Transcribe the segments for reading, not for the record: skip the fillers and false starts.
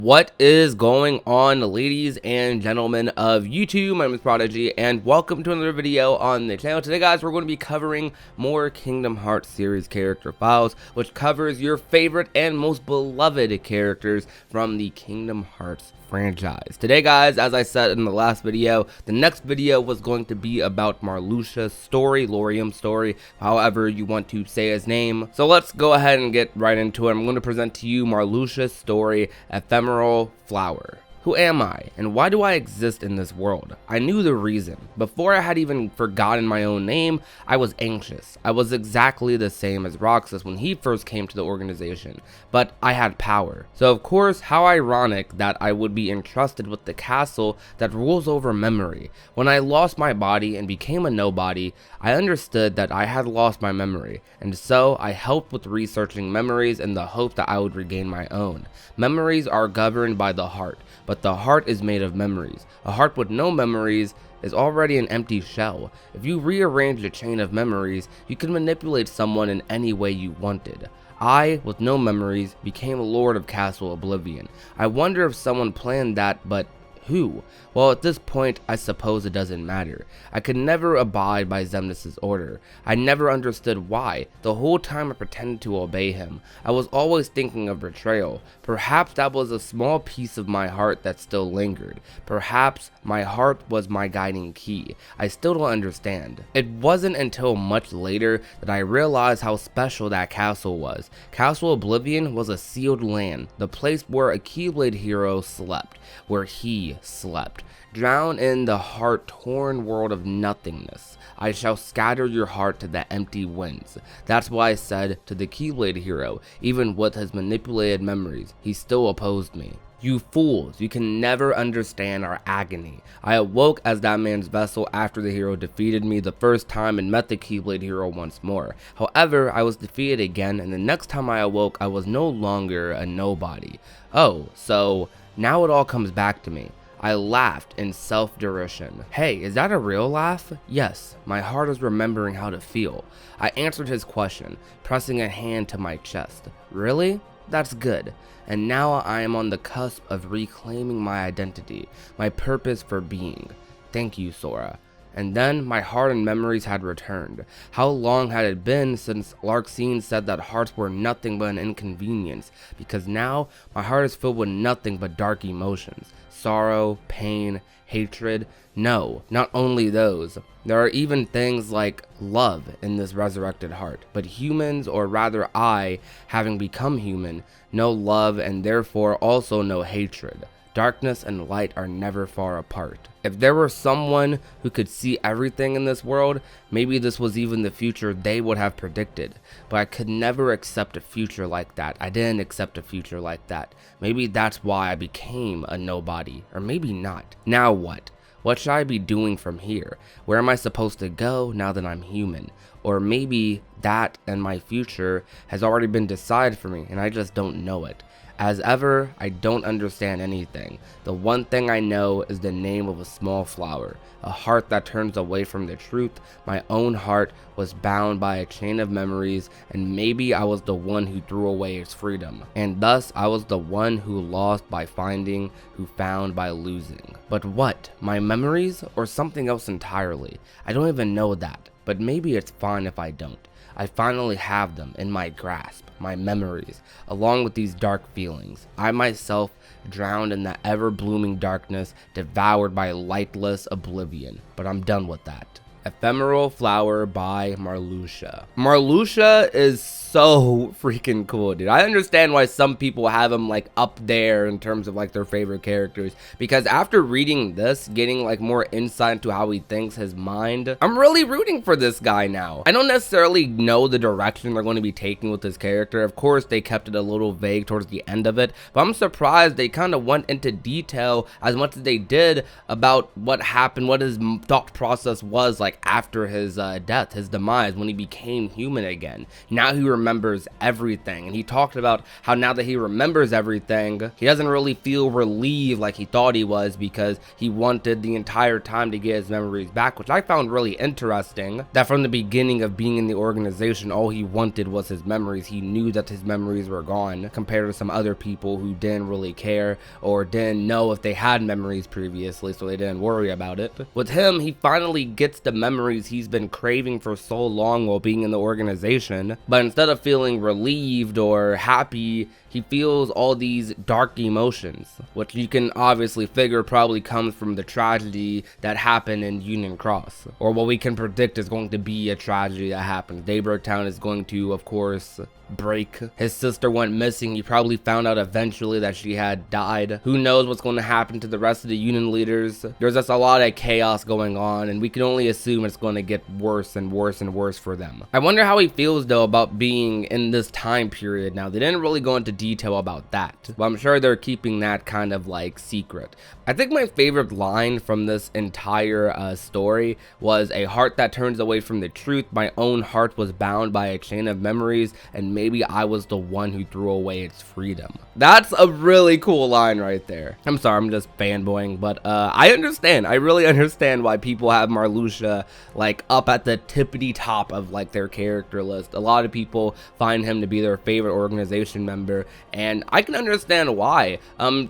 What is going on, ladies and gentlemen of YouTube? My name is Prodigy, and welcome to another video on the channel. Today, guys, we're going to be covering more Kingdom Hearts series character files, which covers your favorite and most beloved characters from the Kingdom Hearts franchise. Today, guys, as I said in the last video, the next video was going to be about Marluxia's story, Laurium's story, however you want to say his name. So let's go ahead and get right into it. I'm going to present to you Marluxia's story, Ephemeral Flower. Who am I, and why do I exist in this world? I knew the reason. Before I had even forgotten my own name, I was anxious. I was exactly the same as Roxas when he first came to the organization, but I had power. So of course, how ironic that I would be entrusted with the castle that rules over memory. When I lost my body and became a nobody, I understood that I had lost my memory, and so I helped with researching memories in the hope that I would regain my own. Memories are governed by the heart, but the heart is made of memories. A heart with no memories is already an empty shell. If you rearrange a chain of memories, you can manipulate someone in any way you wanted. I, with no memories, became Lord of Castle Oblivion. I wonder if someone planned that, but who? Well, at this point, I suppose it doesn't matter. I could never abide by Xemnas' order. I never understood why. The whole time I pretended to obey him. I was always thinking of betrayal. Perhaps that was a small piece of my heart that still lingered. Perhaps my heart was my guiding key. I still don't understand. It wasn't until much later that I realized how special that castle was. Castle Oblivion was a sealed land, the place where a Keyblade hero slept, where he slept. Drown in the heart-torn world of nothingness. I shall scatter your heart to the empty winds. That's why I said to the Keyblade hero, even with his manipulated memories, he still opposed me. You fools, you can never understand our agony. I awoke as that man's vessel after the hero defeated me the first time and met the Keyblade hero once more. However, I was defeated again, and the next time I awoke, I was no longer a nobody. Oh, so now it all comes back to me. I laughed in self-derision. Hey, is that a real laugh? Yes, my heart is remembering how to feel. I answered his question, pressing a hand to my chest. Really? That's good. And now I am on the cusp of reclaiming my identity, my purpose for being. Thank you, Sora. And then my heart and memories had returned. How long had it been since Larxene said that hearts were nothing but an inconvenience? Because now my heart is filled with nothing but dark emotions. Sorrow, pain, hatred. No, not only those. There are even things like love in this resurrected heart. But humans, or rather I, having become human, know love and therefore also know hatred. Darkness and light are never far apart. If there were someone who could see everything in this world, maybe this was even the future they would have predicted. But I could never accept a future like that. I didn't accept a future like that. Maybe that's why I became a nobody. Or maybe not. Now what? What should I be doing from here? Where am I supposed to go now that I'm human? Or maybe that and my future has already been decided for me and I just don't know it. As ever, I don't understand anything. The one thing I know is the name of a small flower, a heart that turns away from the truth. My own heart was bound by a chain of memories, and maybe I was the one who threw away its freedom. And thus, I was the one who lost by finding, who found by losing. But what? My memories? Or something else entirely? I don't even know that, but maybe it's fine if I don't. I finally have them in my grasp, my memories, along with these dark feelings. I myself drowned in that ever-blooming darkness, devoured by lightless oblivion. But I'm done with that. Ephemeral Flower by Marluxia. Marluxia is so freaking cool, dude. I understand why some people have him like up there in terms of like their favorite characters, because after reading this, getting like more insight into how he thinks, his mind, I'm really rooting for this guy now. I don't necessarily know the direction they're going to be taking with this character. Of course, they kept it a little vague towards the end of it, but I'm surprised they kind of went into detail as much as they did about what happened, what his thought process was like like after his death, his demise, when he became human again. Now he remembers everything, and he talked about how now that he remembers everything, he doesn't really feel relieved like he thought he was, because he wanted the entire time to get his memories back, which I found really interesting, that from the beginning of being in the organization, all he wanted was his memories. He knew that his memories were gone, compared to some other people who didn't really care or didn't know if they had memories previously, so they didn't worry about it. With him, he finally gets the memories he's been craving for so long while being in the organization, but instead of feeling relieved or happy, he feels all these dark emotions, which you can obviously figure probably comes from the tragedy that happened in Union Cross, or what we can predict is going to be a tragedy that happens. Daybreak Town is going to, of course, break. His sister went missing. He probably found out eventually that she had died. Who knows what's going to happen to the rest of the Union leaders? There's just a lot of chaos going on, and we can only assume it's going to get worse and worse and worse for them. I wonder how he feels though about being in this time period now. They didn't really go into detail about that, but I'm sure they're keeping that kind of like secret. I think my favorite line from this entire story was, "A heart that turns away from the truth. My own heart was bound by a chain of memories, and maybe I was the one who threw away its freedom." That's a really cool line right there. I'm sorry, I'm just fanboying, but I understand. I really understand why people have Marluxia like up at the tippity top of like their character list. A lot of people find him to be their favorite organization member, and I can understand why.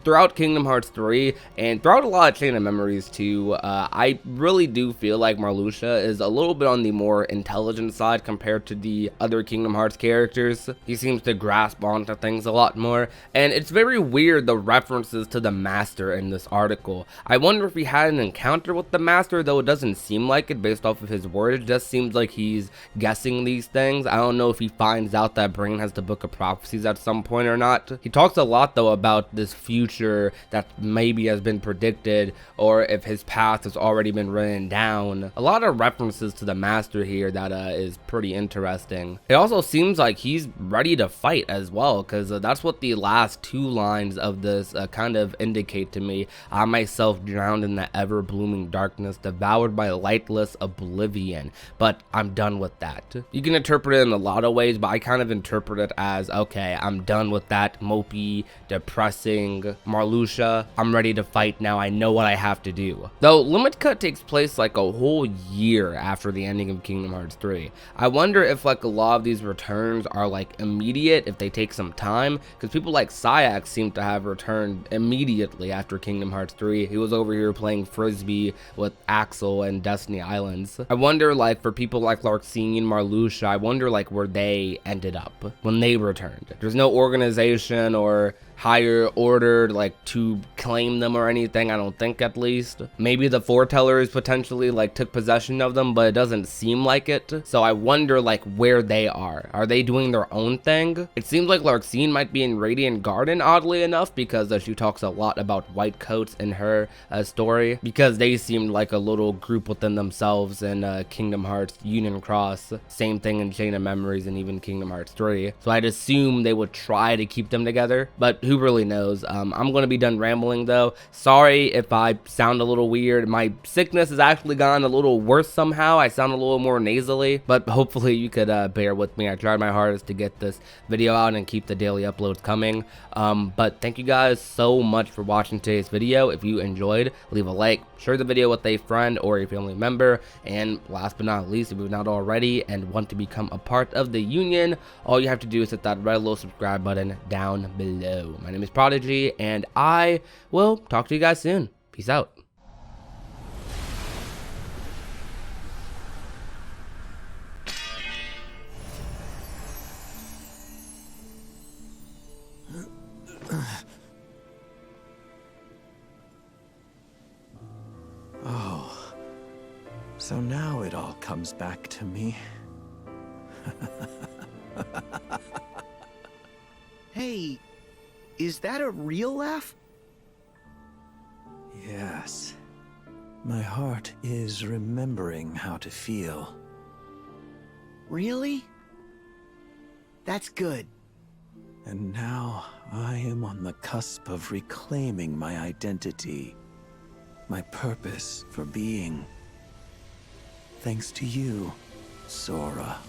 Throughout Kingdom Hearts 3 and throughout a lot of Chain of Memories too, I really do feel like Marluxia is a little bit on the more intelligent side compared to the other Kingdom Hearts characters. He seems to grasp onto things a lot more, and it's very weird the references to the Master in this article. I wonder if he had an encounter with the Master, though it doesn't seem like it based off of his words. It just seems like he's guessing these things. I don't know if he finds out that Brain has the Book of Prophecies at some point or not. He talks a lot though about this future that maybe has been predicted, or if his path has already been written down. A lot of references to the Master here that is pretty interesting. It also seems like he's ready to fight as well, because that's what the last two lines of this kind of indicate to me. "I myself drowned in the ever-blooming darkness, devoured by lightless oblivion, but I'm done with that." You can interpret it in a lot of ways, but I kind of interpret it as, okay, I'm done with that mopey, depressing Marluxia. I'm ready to fight now. I know what I have to do. Though Limit Cut takes place like a whole year after the ending of Kingdom Hearts 3. I wonder if like a lot of these returns are like immediate, if they take some time, because people like Sayak seem to have returned immediately after Kingdom Hearts 3. He was over here playing Frisbee with Axel and Destiny Islands. I wonder like for people like Larxene and Marluxia, I wonder like where they ended up when they returned. There's no organization or higher order like to claim them or anything, I don't think, at least. Maybe the foretellers potentially like took possession of them, but it doesn't seem like it. So I wonder like where they are. Are they doing their own thing? It seems like Larxene might be in Radiant Garden, oddly enough, because she talks a lot about white coats in her story, because they seemed like a little group within themselves in Kingdom Hearts Union Cross. Same thing in Chain of Memories and even Kingdom Hearts 3. So I'd assume they would try to keep them together, but who really knows? I'm going to be done rambling though. Sorry if I sound a little weird. My sickness has actually gotten a little worse somehow. I sound a little more nasally, but hopefully you could bear with me. I tried my hardest to get this video out and keep the daily uploads coming. But thank you guys so much for watching today's video. If you enjoyed, leave a like, share the video with a friend or a family member, and last but not least, if you're not already and want to become a part of the Union, all you have to do is hit that red little subscribe button down below. My name is Prodigy, and I will talk to you guys soon. Peace out. Oh, so now it all comes back to me. Hey, is that a real laugh? Yes. My heart is remembering how to feel. Really? That's good. And now I am on the cusp of reclaiming my identity, my purpose for being. thanks to you, Sora.